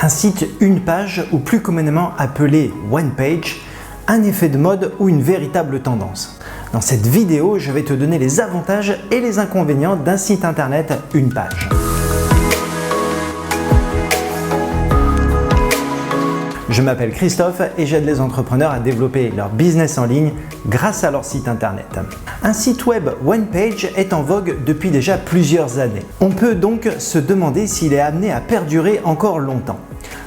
Un site une page, ou plus communément appelé one page, un effet de mode ou une véritable tendance. Dans cette vidéo, je vais te donner les avantages et les inconvénients d'un site internet une page. Je m'appelle Christophe et j'aide les entrepreneurs à développer leur business en ligne grâce à leur site internet. Un site web one page est en vogue depuis déjà plusieurs années. On peut donc se demander s'il est amené à perdurer encore longtemps.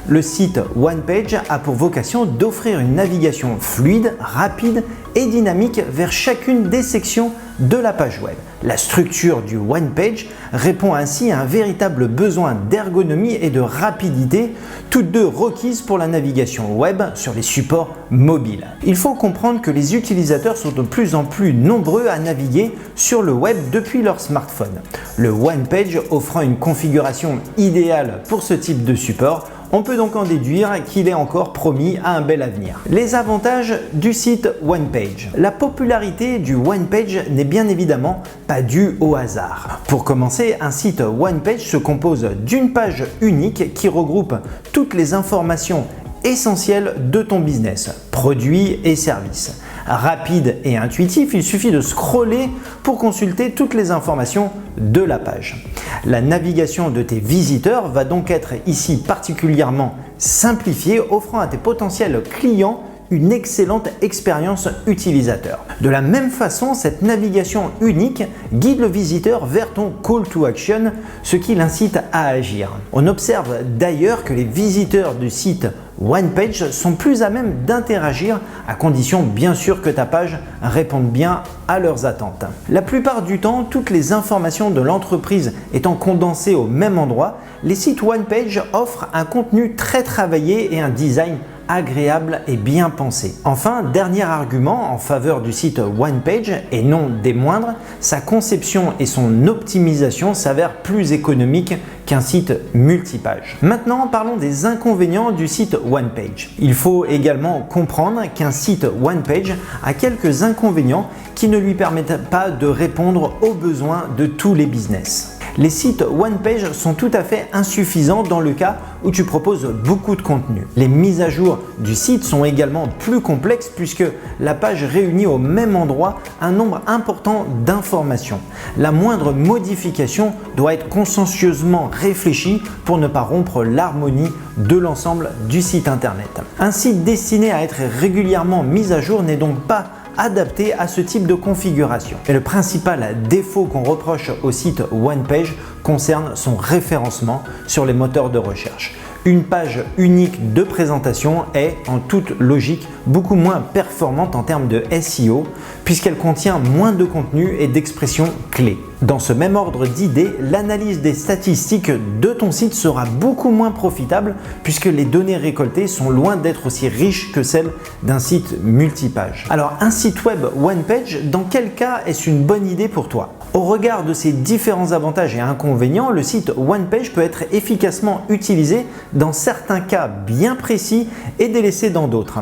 Le site one page a pour vocation d'offrir une navigation fluide, rapide et dynamique vers chacune des sections de la page web. La structure du one page répond ainsi à un véritable besoin d'ergonomie et de rapidité, toutes deux requises pour la navigation web sur les supports mobiles. Il faut comprendre que les utilisateurs sont de plus en plus nombreux à naviguer sur le web depuis leur smartphone. Le one page offrant une configuration idéale pour ce type de support, on peut donc en déduire qu'il est encore promis à un bel avenir. Les avantages du site one page. La popularité du one page n'est bien évidemment pas due au hasard. Pour commencer, un site one page se compose d'une page unique qui regroupe toutes les informations essentielles de ton business, produits et services. Rapide et intuitif, il suffit de scroller pour consulter toutes les informations de la page. La navigation de tes visiteurs va donc être ici particulièrement simplifiée, offrant à tes potentiels clients une excellente expérience utilisateur. De la même façon, cette navigation unique guide le visiteur vers ton call to action, ce qui l'incite à agir. On observe d'ailleurs que les visiteurs du site one page sont plus à même d'interagir, à condition bien sûr que ta page réponde bien à leurs attentes. La plupart du temps, toutes les informations de l'entreprise étant condensées au même endroit, les sites one page offrent un contenu très travaillé et un design agréable et bien pensé. Enfin, dernier argument en faveur du site one page et non des moindres, sa conception et son optimisation s'avèrent plus économiques qu'un site multipage. Maintenant, parlons des inconvénients du site one page. Il faut également comprendre qu'un site one page a quelques inconvénients qui ne lui permettent pas de répondre aux besoins de tous les business. Les sites one page sont tout à fait insuffisants dans le cas où tu proposes beaucoup de contenu. Les mises à jour du site sont également plus complexes puisque la page réunit au même endroit un nombre important d'informations. La moindre modification doit être consciencieusement réfléchie pour ne pas rompre l'harmonie de l'ensemble du site internet. Un site destiné à être régulièrement mis à jour n'est donc pas adapté à ce type de configuration. Et le principal défaut qu'on reproche au site one page concerne son référencement sur les moteurs de recherche. Une page unique de présentation est, en toute logique, beaucoup moins performante en termes de SEO puisqu'elle contient moins de contenu et d'expressions clés. Dans ce même ordre d'idées, l'analyse des statistiques de ton site sera beaucoup moins profitable puisque les données récoltées sont loin d'être aussi riches que celles d'un site multipage. Alors, un site web one page, dans quel cas est-ce une bonne idée pour toi? Au regard de ces différents avantages et inconvénients, le site one page peut être efficacement utilisé dans certains cas bien précis et délaissé dans d'autres.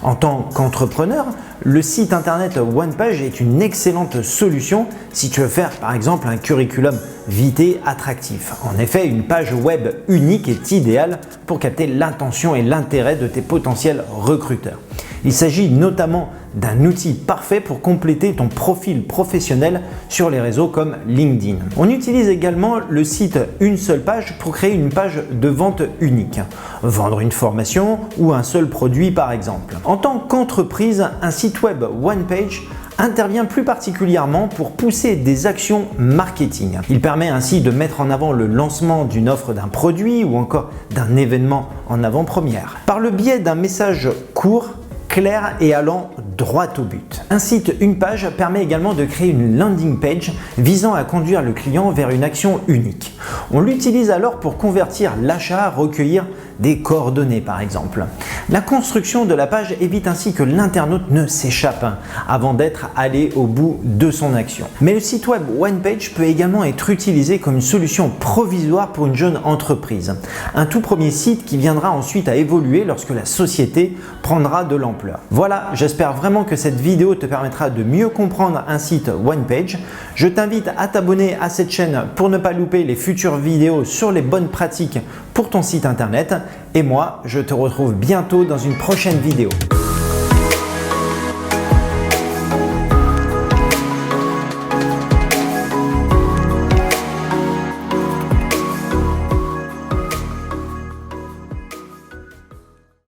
En tant qu'entrepreneur, le site internet one page est une excellente solution si tu veux faire par exemple un curriculum vitae attractif. En effet, une page web unique est idéale pour capter l'attention et l'intérêt de tes potentiels recruteurs. Il s'agit notamment d'un outil parfait pour compléter ton profil professionnel sur les réseaux comme LinkedIn. On utilise également le site une seule page pour créer une page de vente unique, vendre une formation ou un seul produit par exemple. En tant qu'entreprise, un site web one page intervient plus particulièrement pour pousser des actions marketing. Il permet ainsi de mettre en avant le lancement d'une offre d'un produit ou encore d'un événement en avant-première. Par le biais d'un message court, clair et allant droit au but. Un site une page permet également de créer une landing page visant à conduire le client vers une action unique. On l'utilise alors pour convertir l'achat, recueillir des coordonnées par exemple. La construction de la page évite ainsi que l'internaute ne s'échappe avant d'être allé au bout de son action. Mais le site web one page peut également être utilisé comme une solution provisoire pour une jeune entreprise. Un tout premier site qui viendra ensuite à évoluer lorsque la société prendra de l'ampleur. l'ampleur. Voilà, j'espère vraiment que cette vidéo te permettra de mieux comprendre un site OnePage. Je t'invite à t'abonner à cette chaîne pour ne pas louper les futures vidéos sur les bonnes pratiques pour ton site internet. Et moi, je te retrouve bientôt dans une prochaine vidéo.